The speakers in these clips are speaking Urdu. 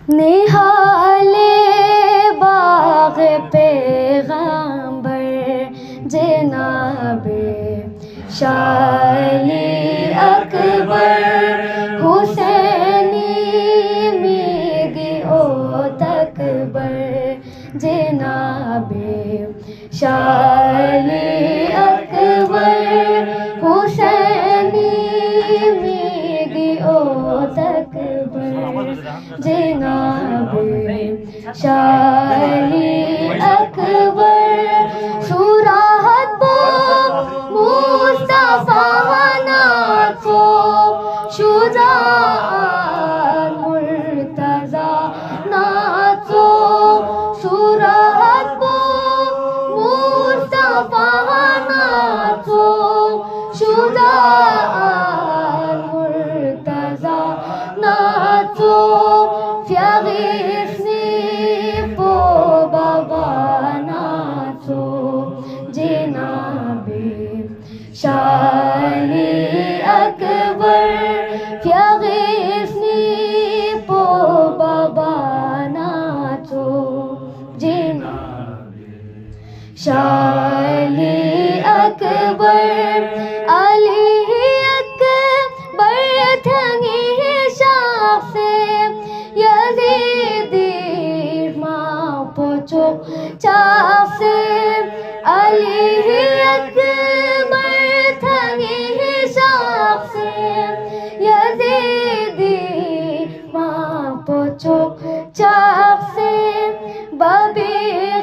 نہالے باغ پیغمبر جناب شاہ علی اکبر حسینی میگی او تکبر جناب شاہ علی اکبر حسینی میگی او تکبر جناب شاہ علی اکبر سوراحت با مصطفیٰ ناچو شجاع مرتضی ناچو سوراحت با مصطفیٰ ناچو شجاع مرتضی ناچو فیغیسنی پو بابا ناچو جناب شاہ علی اکبر فیغیسنی پو بابا ناچو جناب شاہ علی اکبر علی اکبر تھنگی شاخ سے یزیدی ماں پوچھو چاک سے علی اکبر تھنگی شاخ سے یزیدی ماں پوچھو چاک سے بابی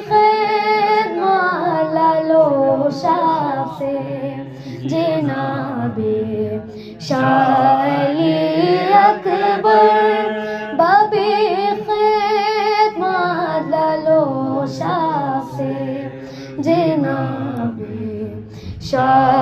خیر مالالو شاخ سے جناب شاہ علی اکبر بابی خیر مالالو شاخ سے جناب شاہ